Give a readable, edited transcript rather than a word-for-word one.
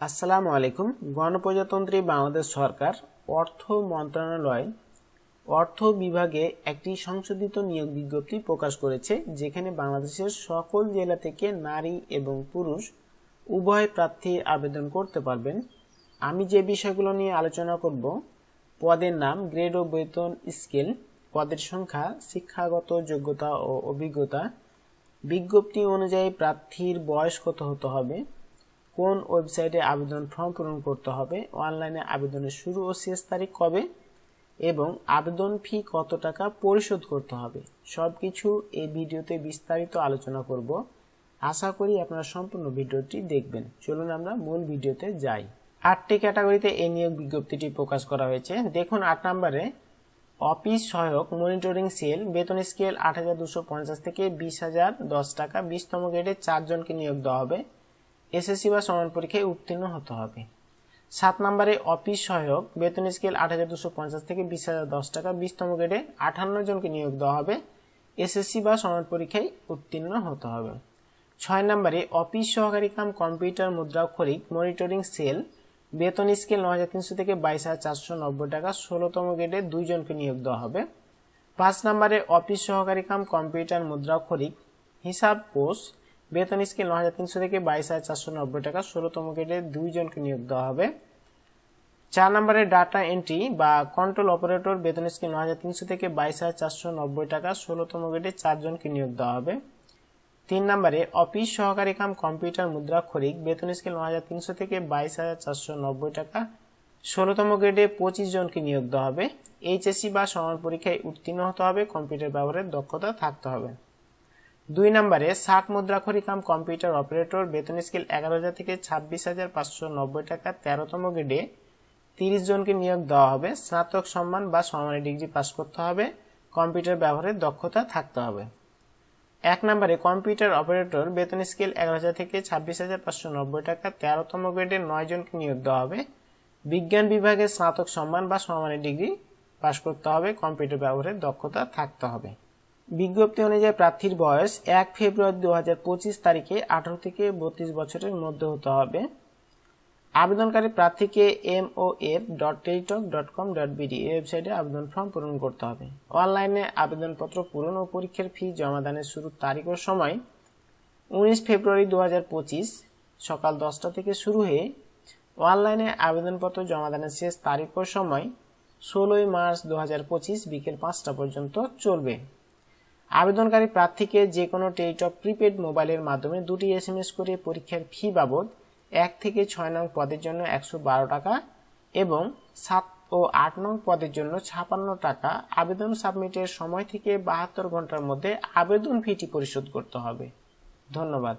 আসসালামু আলাইকুম। গণপ্রজাতন্ত্রী বাংলাদেশ সরকার অর্থ মন্ত্রণালয় অর্থ বিভাগে একটি সংশোধিত নিয়োগ বিজ্ঞপ্তি প্রকাশ করেছে, যেখানে বাংলাদেশের সকল জেলা থেকে নারী এবং পুরুষ উভয় প্রার্থী আবেদন করতে পারবেন। আমি যে বিষয়গুলো নিয়ে আলোচনা করব: পদের নাম, গ্রেড ও বেতন স্কেল, পদের সংখ্যা, শিক্ষাগত যোগ্যতা ও অভিজ্ঞতা, বিজ্ঞপ্তি অনুযায়ী প্রার্থীর বয়স কত হতে হবে, কোন ওয়েবসাইটে আবেদন ফর্ম পূরণ করতে হবে, অনলাইনে আবেদনের শুরু ও শেষ তারিখ কবে এবং আবেদন ফি কত টাকা পরিশোধ করতে হবে, সবকিছু এই ভিডিওতে বিস্তারিত আলোচনা করব। আশা করি আপনারা সম্পূর্ণ ভিডিওটি দেখবেন। চলুন আমরা মূল ভিডিওতে যাই। 8টি ক্যাটাগরিতে এই নিয়োগ বিজ্ঞপ্তিটি প্রকাশ করা হয়েছে। দেখুন, 8 নম্বরে অফিস সহায়ক মনিটরিং সেল, বেতন স্কেল ৮,২৫০ থেকে ২০,০১০ টাকা, 20তম গ্রেডে 4 জনকে নিয়োগ দেওয়া হবে। এসএসসি বা সমান পরীক্ষায় উত্তীর্ণ হতে হবে। 7 নম্বরে অফিস সহায়ক, বেতন স্কেল ৮,২৫০ থেকে 20,০১০ টাকা, 20তম গ্রেডে 58 জনকে নিয়োগ দেওয়া হবে। এসএসসি বা সমান পরীক্ষায় উত্তীর্ণ হতে হবে। 6 নম্বরে অফিস সহকারী কাম কম্পিউটার মুদ্রাক্ষরিক মনিটরিং সেল, বেতন স্কেল ৯,৩০০ থেকে 22,৪৯০ টাকা, 16তম গ্রেডে 2 জনকে নিয়োগ দেওয়া হবে। 5 নম্বরে অফিস সহকারী কাম কম্পিউটার মুদ্রাক্ষরিক হিসাব কোষ, বেতন স্কেল ৯,৩০০ থেকে 22,৪৯০ টাকা, 16তম গ্রেডে 2 জনকে নিয়োগ দেওয়া হবে। 4 নম্বরে ডাটা এন্ট্রি বা কন্ট্রোল অপারেটর, বেতন স্কেল ৯,৩০০ থেকে 22,৪৯০ টাকা, 16তম গ্রেডে 4 জনকে নিয়োগ দেওয়া হবে। 3 নম্বরে অফিস সহকারী কাম কম্পিউটার মুদ্রাক্ষরিক, বেতন স্কেল ৯,৩০০ থেকে 22,৪৯০ টাকা, 16তম গ্রেডে 25 জনকে নিয়োগ দেওয়া হবে। এইচএসসি বা সমান পরীক্ষায় উত্তীর্ণ হতে হবে, কম্পিউটার ব্যবহারের দক্ষতা থাকতে হবে। 2 নম্বরে 60 মুদ্রাক্ষরী কাম কম্পিউটার অপারেটর, বেতন স্কেল 11,০০০ থেকে 26,৫৯০ টাকা, 13তম গ্রেডে 30 জনকে নিয়োগ দেওয়া হবে। স্নাতক সম্মান বা সমমানের ডিগ্রি পাস করতে হবে, কম্পিউটার ব্যবহারের দক্ষতা থাকতে হবে। 1 নম্বরে কম্পিউটার অপারেটর, বেতন স্কেল 11,০০০ থেকে 26,৫৯০ টাকা, 13তম গ্রেডে 9 জনকে নিয়োগ দেওয়া হবে। বিজ্ঞান বিভাগে স্নাতক সম্মান বা সমমানের ডিগ্রি পাস করতে হবে, কম্পিউটার ব্যবহারের দক্ষতা থাকতে হবে। বিজ্ঞপ্তি অনুযায়ী প্রার্থীর বয়স 1 ফেব্রুয়ারি 2025 তারিখে 18 থেকে 32 বছরের মধ্যে হতে হবে। আবেদনকারী প্রার্থীকে mof.teletalk.com.bd এই ওয়েবসাইটে আবেদন ফর্ম পূরণ করতে হবে। অনলাইনে আবেদনপত্র পূরণ ও পরীক্ষার ফি জমাদানের শুরুর তারিখ ও সময় 19 ফেব্রুয়ারি 2025 সকাল 10টা থেকে শুরু হয়ে অনলাইনে আবেদনপত্র জমাদানের শেষ তারিখ ও সময় 16 মার্চ 2025 বিকেল 5টা পর্যন্ত চলবে। আবেদনকারী প্রার্থীকে যে কোনো টেলিটক প্রিপেড মোবাইলের মাধ্যমে 2টি SMS করে পরীক্ষার ফি বাবদ 1 থেকে 6 নং পদের জন্য 112 টাকা এবং 7 ও 8 নং পদের জন্য 56 টাকা আবেদন সাবমিটের সময় থেকে 72 ঘন্টার মধ্যে আবেদন ফিটি পরিশোধ করতে হবে। ধন্যবাদ।